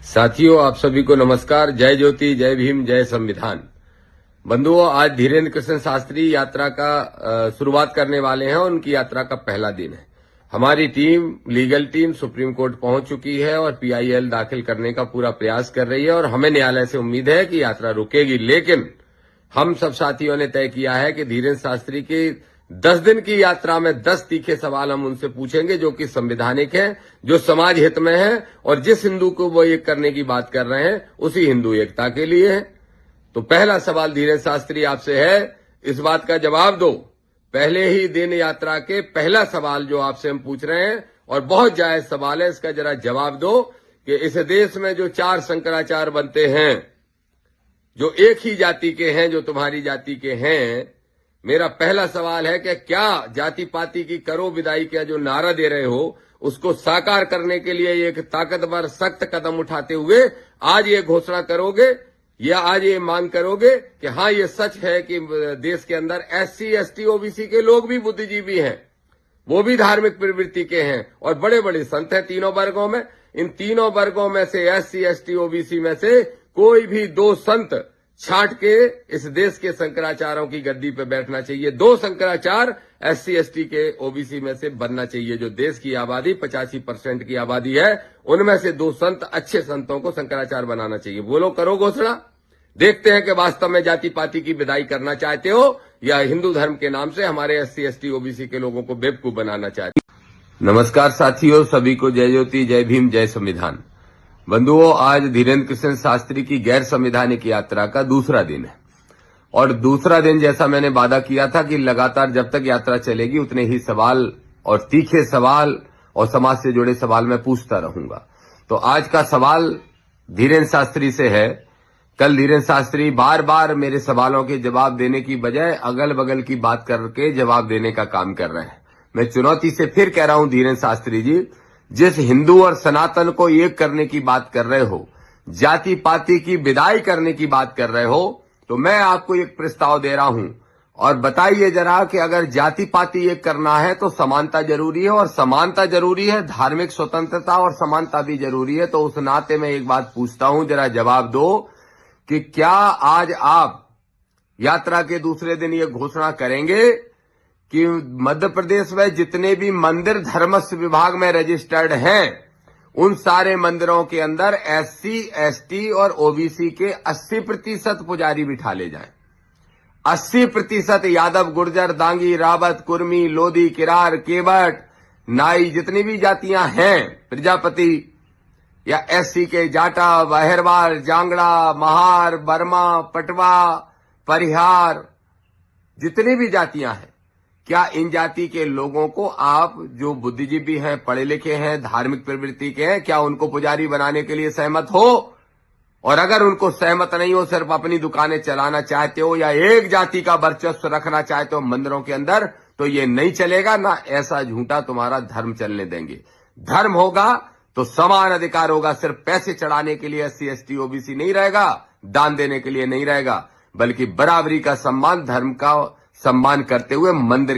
साथियों, आप सभी को नमस्कार। जय ज्योति, जय भीम, जय संविधान। बंधुओं, आज धीरेन्द्र कृष्ण शास्त्री यात्रा का शुरुआत करने वाले हैं। उनकी यात्रा का पहला दिन है। हमारी team, legal team supreme court पहुंच चुकी है और पीआईएल दाखिल करने का पूरा प्रयास कर रही है और हमें न्यायालय से उम्मीद है कि यात्रा रुकेगी। लेकिन हम सब साथियों ने तय किया है कि धीरेन्द्र शास्त्री की 10 दिन की यात्रा में 10 तीखे सवाल हम उनसे पूछेंगे जो कि संवैधानिक हैं, जो समाज हित में हैं और जिस हिंदू को वो एक करने की बात कर रहे हैं उसी हिंदू एकता के लिए है। तो पहला सवाल धीरेन्द्र शास्त्री आपसे है, इस बात का जवाब दो। पहले ही दिन यात्रा के पहला सवाल जो आपसे हम पूछ रहे हैं और बहुत जायज सवाल है, इसका जरा जवाब दो कि इस देश में जो 4 शंकराचार्य बनते हैं, जो एक ही जाति के हैं, जो तुम्हारी जाति के हैं, मेरा पहला सवाल है कि क्या जाति पाति की करो विदाई का जो नारा दे रहे हो उसको साकार करने के लिए एक ताकतवर सख्त कदम उठाते हुए आज ये घोषणा करोगे या आज ये मांग करोगे कि हाँ, ये सच है कि देश के अंदर एससी, एसटी, ओबीसी के लोग भी बुद्धिजीवी हैं, वो भी धार्मिक प्रवृत्ति के हैं और बड़े बड़े संत हैं तीनों वर्गों में। इन तीनों वर्गों में से एससी, एसटी, ओबीसी में से कोई भी 2 संत छाट के इस देश के शंकराचार्यों की गद्दी पे बैठना चाहिए। 2 शंकराचार्य एससी, एसटी के, ओबीसी में से बनना चाहिए। जो देश की आबादी 85% की आबादी है, उनमें से 2 संत, अच्छे संतों को शंकराचार्य बनाना चाहिए। बोलो, करो घोषणा। देखते हैं कि वास्तव में जाति पाति की विदाई करना चाहते हो या हिंदू धर्म के नाम से हमारे एससी, एसटी, ओबीसी के लोगों को बेवकूफ बनाना चाहते हो। नमस्कार साथियों, सभी को जय ज्योति, जय भीम, जय संविधान। बंधुओं, आज धीरेन्द्र कृष्ण शास्त्री की गैर संवैधानिक यात्रा का दूसरा दिन है और दूसरा दिन जैसा मैंने वादा किया था कि लगातार जब तक यात्रा चलेगी उतने ही सवाल और तीखे सवाल और समाज से जुड़े सवाल मैं पूछता रहूंगा। तो आज का सवाल धीरेन्द्र शास्त्री से है। कल धीरेन्द्र शास्त्री बार बार मेरे सवालों के जवाब देने की बजाय अगल बगल की बात करके जवाब देने का काम कर रहे हैं। मैं चुनौती से फिर कह रहा हूं, धीरेन्द्र शास्त्री जी, जिस हिंदू और सनातन को एक करने की बात कर रहे हो, जाति पाति की विदाई करने की बात कर रहे हो, तो मैं आपको एक प्रस्ताव दे रहा हूं और बताइए जरा कि अगर जाति पाति एक करना है तो समानता जरूरी है और समानता जरूरी है, धार्मिक स्वतंत्रता और समानता भी जरूरी है। तो उस नाते मैं एक बात पूछता हूं, जरा जवाब दो कि क्या आज आप यात्रा के दूसरे दिन ये घोषणा करेंगे कि मध्य प्रदेश में जितने भी मंदिर धर्मस्व विभाग में रजिस्टर्ड हैं, उन सारे मंदिरों के अंदर एससी, एसटी और ओबीसी के 80% पुजारी बिठा ले जाएं। 80% यादव, गुर्जर, दांगी, रावत, कुर्मी, लोधी, किरार, केवट, नाई, जितनी भी जातियां हैं, प्रजापति या एससी के जाटा, बहरवाल, जांगड़ा, महार, बर्मा, पटवा, परिहार, जितनी भी जातियां हैं, क्या इन जाति के लोगों को आप जो बुद्धिजीवी हैं, पढ़े लिखे हैं, धार्मिक प्रवृत्ति के हैं, क्या उनको पुजारी बनाने के लिए सहमत हो? और अगर उनको सहमत नहीं हो, सिर्फ अपनी दुकानें चलाना चाहते हो या एक जाति का वर्चस्व रखना चाहते हो मंदिरों के अंदर, तो ये नहीं चलेगा। ना ऐसा झूठा तुम्हारा धर्म चलने देंगे। धर्म होगा तो समान अधिकार होगा। सिर्फ पैसे चढ़ाने के लिए एससी, एसटी, ओबीसी नहीं रहेगा, दान देने के लिए नहीं रहेगा, बल्कि बराबरी का सम्मान, धर्म का सम्मान करते हुए मंदिर